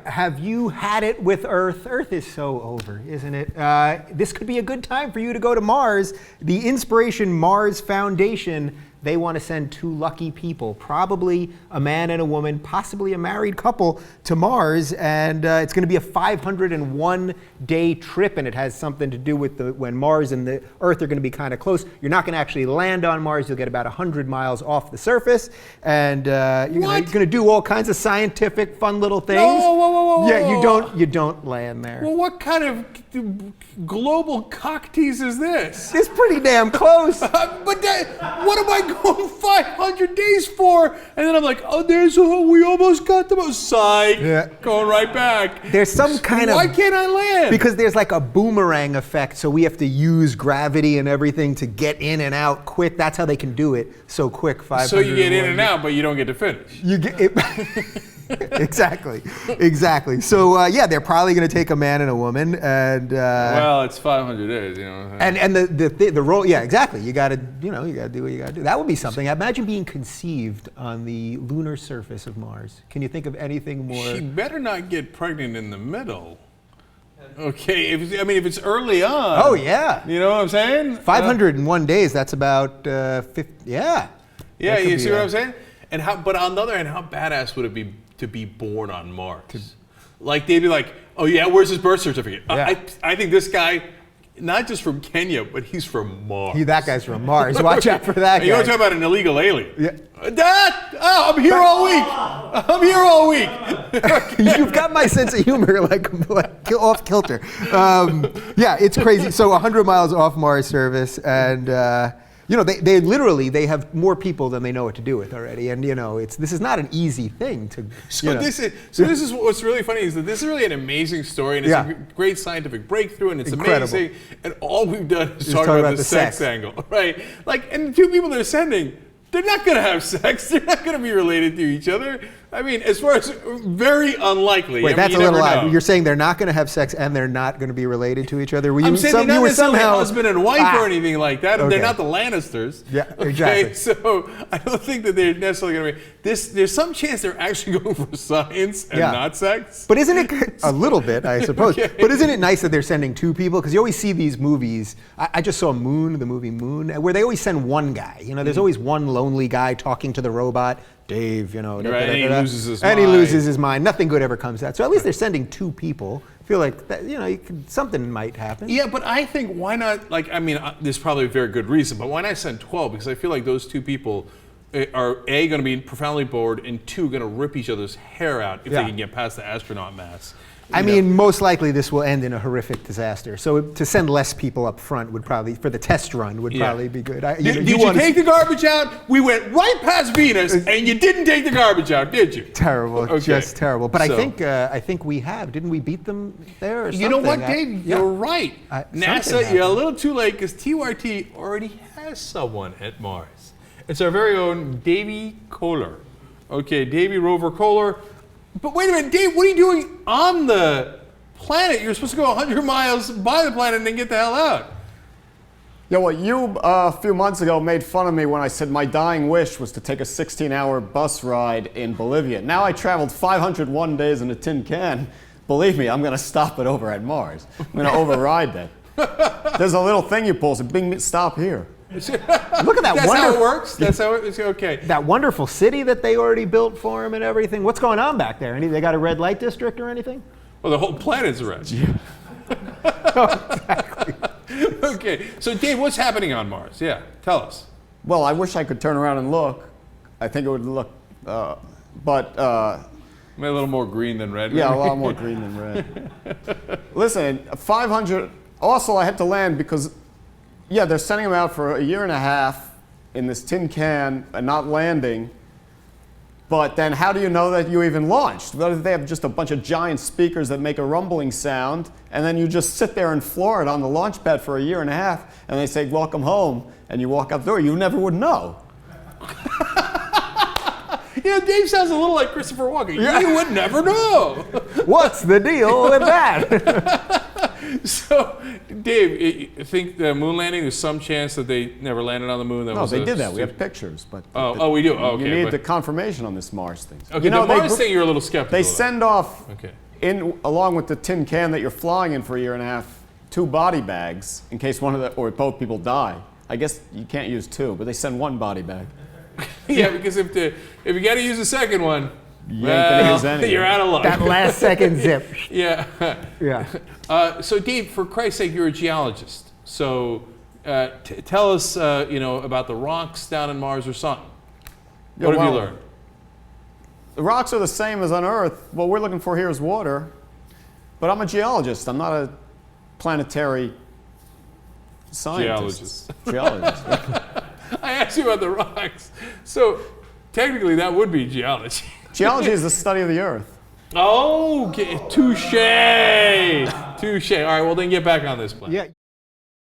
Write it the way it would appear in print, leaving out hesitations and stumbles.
have you had it with Earth? Earth is so over, isn't it? This could be a good time for you to go to Mars. The Inspiration Mars Foundation, they want to send 2 lucky people, probably a man and a woman, possibly a married couple, to Mars. And it's going to be a 501-day trip, and it has something to do with when Mars and the Earth are going to be kind of close. You're not going to actually land on Mars. You'll get about 100 miles off the surface. And you're going to do all kinds of scientific, fun little things. Whoa, yeah, you don't land there. Well, what kind of global cock tease is this? It's pretty damn close. What am I going 500 days for? And then I'm like, we almost got the most. Psych. Yeah. Going right back. There's some kind of... Why can't I land? Because there's like a boomerang effect, so we have to use gravity and everything to get in and out quick. That's how they can do it so quick. 500. So you get in and out, but you don't get to finish. You get it. Exactly. So yeah, they're probably going to take a man and a woman, and well, it's 500 days, you know. And the role, yeah, exactly. You got to do what you got to do. That would be something. Imagine being conceived on the lunar surface of Mars. Can you think of anything more? She better not get pregnant in the middle. Okay, if it's early on. Oh yeah. You know what I'm saying? 501 days. That's about 50. Yeah. Yeah, you see what I'm saying? And but on the other hand, how badass would it be to be born on Mars? Like they'd be like, oh yeah, where's his birth certificate? Yeah. I think this guy, not just from Kenya, but he's from Mars. That guy's from Mars. Watch out for that guy. You want to talk about an illegal alien? Yeah. I'm here all week. You've got my sense of humor like off kilter. Yeah, it's crazy. So 100 miles off Mars surface, and they literally have more people than they know what to do with already, and this is not an easy thing to. This is what's really funny is that this is really an amazing story, and it's a great scientific breakthrough, and it's incredible. Amazing, and all we've done is talk about the sex angle, right? Like, and the 2 people they're sending, they're not going to have sex. They're not going to be related to each other. I mean, as far as very unlikely. Wait, that's a little odd. You're saying they're not going to have sex and they're not going to be related to each other? I'm saying they're not necessarily husband and wife or anything like that. Okay. They're not the Lannisters. Yeah, exactly. Okay, so I don't think that they're necessarily going to be. There's some chance they're actually going for science and not sex. But isn't it a little bit, I suppose? Okay. But isn't it nice that they're sending 2 people? Because you always see these movies. I just saw Moon, the movie Moon, where they always send one guy. There's always one lonely guy talking to the robot. Dave, Right, and he loses his mind. And he loses his mind. Nothing good ever comes out. So at least they're sending 2 people. I feel like that, something might happen. Yeah, but I think why not? There's probably a very good reason, but why not send 12? Because I feel like those 2 people are A, going to be profoundly bored, and 2, going to rip each other's hair out if they can get past the astronaut mass. I mean, most likely this will end in a horrific disaster. So to send less people up front would probably, for the test run, would probably be good. Did you take the garbage out? We went right past Venus, and you didn't take the garbage out, did you? Terrible, just terrible. But I think we have. Didn't we beat them there or something? You know what, Dave? You're right. NASA, you're a little too late because TYT already has someone at Mars. It's our very own Davy Kohler. Okay, Davy Rover Kohler. But wait a minute, Dave, what are you doing on the planet? You're supposed to go 100 miles by the planet and then get the hell out. Yeah, well, you a few months ago made fun of me when I said my dying wish was to take a 16-hour bus ride in Bolivia. Now I traveled 501 days in a tin can. Believe me, I'm going to stop it over at Mars. I'm going to override that. There's a little thing you pull, so bing, stop here. Look at that. That's how it works? That's how it's okay. That wonderful city that they already built for him and everything. What's going on back there? They got a red light district or anything? Well, the whole planet's red. Oh, exactly. Okay, so Dave, what's happening on Mars? Yeah, tell us. Well, I wish I could turn around and look. I think it would look, Maybe a little more green than red. Yeah, a lot more green than red. Listen, 500. Also, I had to land because, yeah, they're sending them out for a year and a half in this tin can and not landing. But then how do you know that you even launched? What if they have just a bunch of giant speakers that make a rumbling sound, and then you just sit there in Florida on the launch pad for a year and a half, and they say, welcome home, and you walk out the door? You never would know. Dave sounds a little like Christopher Walken. Yeah. You would never know. What's the deal with that? So, Dave, you think the moon landing, there's some chance that they never landed on the moon? No, they did that. We have pictures. But we do? Oh, okay. You need the confirmation on this Mars thing. Okay, the Mars thing you're a little skeptical They send off along with the tin can that you're flying in for a year and a half, 2 body bags in case one of the or both people die. I guess you can't use 2, but they send 1 body bag. Yeah, because if you got to use a second one, You ain't gonna use any. you're out of luck. That last second zip. Yeah. Yeah. So Dave, for Christ's sake, you're a geologist. So tell us, about the rocks down in Mars or something. Yeah, What have you well, learned? The rocks are the same as on Earth. What we're looking for here is water. But I'm a geologist. I'm not a planetary scientist. Geologist. I asked you about the rocks. So technically that would be geology. Geology is the study of the Earth. Oh, touche. Touche. All right, well then get back on this plan. Yeah.